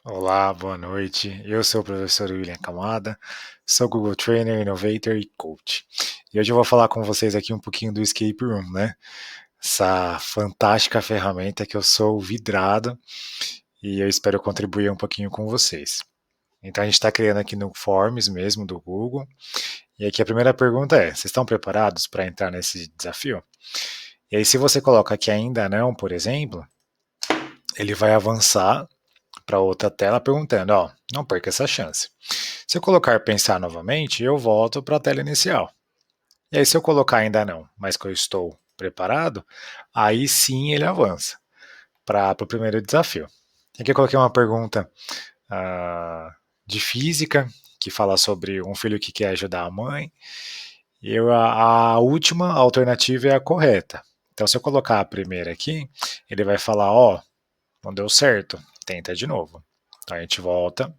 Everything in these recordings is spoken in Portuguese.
Olá, boa noite. Eu sou o professor William Camada, sou Google Trainer, Innovator e Coach. E hoje eu vou falar com vocês aqui um pouquinho do Escape Room, né? Essa fantástica ferramenta que eu sou vidrado e eu espero contribuir um pouquinho com vocês. Então a gente está criando aqui no Forms mesmo do Google. E aqui a primeira pergunta é: vocês estão preparados para entrar nesse desafio? E aí, se você coloca aqui ainda não, por exemplo, ele vai avançar para outra tela perguntando, ó, não perca essa chance. Se eu colocar pensar novamente, eu volto para a tela inicial. E aí se eu colocar ainda não, mas que eu estou preparado, aí sim ele avança para o primeiro desafio. Aqui eu coloquei uma pergunta de física, que fala sobre um filho que quer ajudar a mãe, e a última alternativa é a correta. Então se eu colocar a primeira aqui, ele vai falar, ó, não deu certo, tenta de novo. Então a gente volta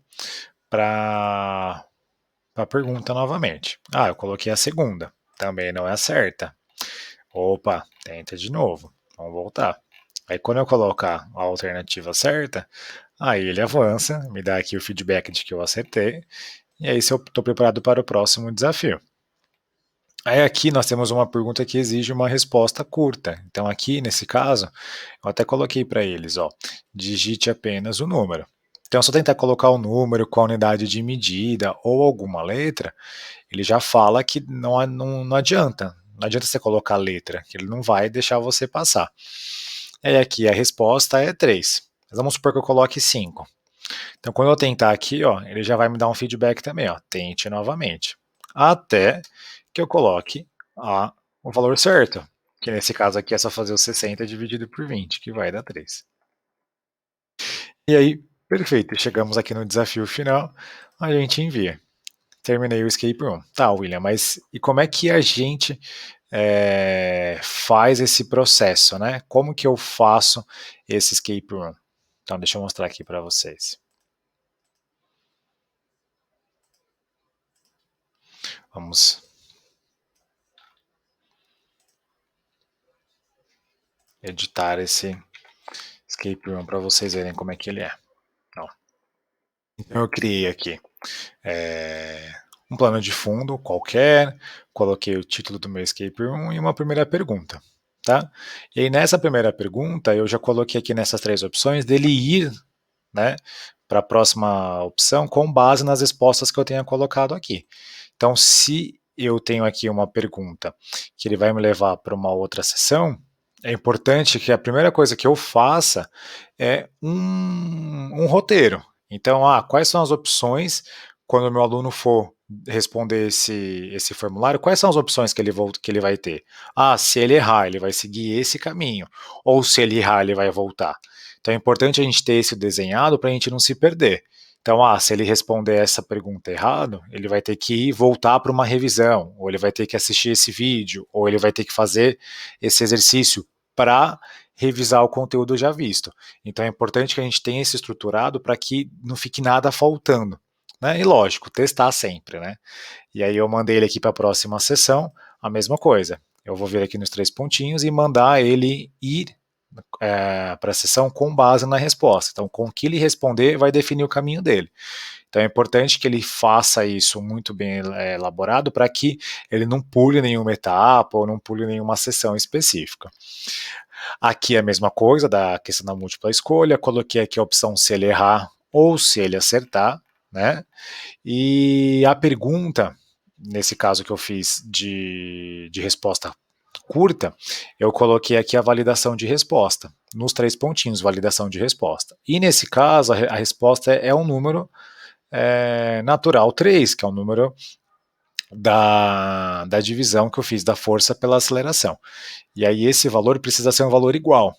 para a pergunta novamente. Ah, eu coloquei a segunda, também não é a certa. Opa, tenta de novo, vamos voltar. Aí quando eu colocar a alternativa certa, aí ele avança, me dá aqui o feedback de que eu acertei, e aí se eu estou preparado para o próximo desafio. Aí aqui nós temos uma pergunta que exige uma resposta curta. Então aqui, nesse caso, eu até coloquei para eles, ó, digite apenas o número. Então, se eu tentar colocar o número com a unidade de medida ou alguma letra, ele já fala que não adianta. Não adianta você colocar letra, que ele não vai deixar você passar. E aqui a resposta é 3. Mas vamos supor que eu coloque 5. Então, quando eu tentar aqui, ó, ele já vai me dar um feedback também, ó, tente novamente. Até que eu coloque o valor certo, que nesse caso aqui é só fazer o 60 dividido por 20, que vai dar 3. E aí, perfeito, chegamos aqui no desafio final, a gente envia. Terminei o escape room. Tá, William, mas e como é que a gente faz esse processo, né? Como que eu faço esse escape room? Então, deixa eu mostrar aqui para vocês. Vamos editar esse escape room para vocês verem como é que ele é. Então, eu criei aqui um plano de fundo qualquer, coloquei o título do meu escape room e uma primeira pergunta. Tá? E aí nessa primeira pergunta eu já coloquei aqui nessas 3 opções dele ir, né, para a próxima opção com base nas respostas que eu tenha colocado aqui. Então, se eu tenho aqui uma pergunta que ele vai me levar para uma outra sessão, é importante que a primeira coisa que eu faça é um roteiro. Então, quais são as opções quando o meu aluno for responder esse formulário, quais são as opções que ele vai ter? Se ele errar, ele vai seguir esse caminho. Ou se ele errar, ele vai voltar. Então é importante a gente ter isso desenhado para a gente não se perder. Então, se ele responder essa pergunta errado, ele vai ter que voltar para uma revisão, ou ele vai ter que assistir esse vídeo, ou ele vai ter que fazer esse exercício para revisar o conteúdo já visto. Então é importante que a gente tenha isso estruturado para que não fique nada faltando. Né? E lógico, testar sempre. Né? E aí eu mandei ele aqui para a próxima sessão, a mesma coisa. Eu vou vir aqui nos 3 pontinhos e mandar ele ir para a sessão com base na resposta. Então, com o que ele responder, vai definir o caminho dele. Então, é importante que ele faça isso muito bem elaborado para que ele não pule nenhuma etapa ou não pule nenhuma sessão específica. Aqui é a mesma coisa da questão da múltipla escolha, coloquei aqui a opção se ele errar ou se ele acertar, né? E a pergunta, nesse caso que eu fiz de resposta curta, eu coloquei aqui a validação de resposta, nos 3 pontinhos, validação de resposta. E nesse caso, a resposta é um número natural 3, que é o número da divisão que eu fiz da força pela aceleração. E aí esse valor precisa ser um valor igual.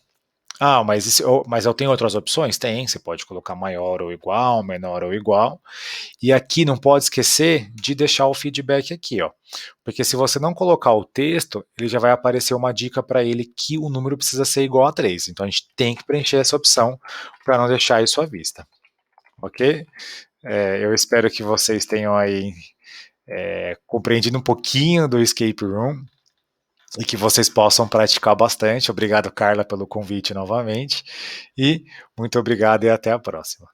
Mas eu tenho outras opções? Tem, você pode colocar maior ou igual, menor ou igual. E aqui não pode esquecer de deixar o feedback aqui, ó. Porque se você não colocar o texto, ele já vai aparecer uma dica para ele que o número precisa ser igual a 3. Então a gente tem que preencher essa opção para não deixar isso à vista. Ok? Eu espero que vocês tenham aí compreendido um pouquinho do Escape Room e que vocês possam praticar bastante. Obrigado, Carla, pelo convite novamente. E muito obrigado e até a próxima.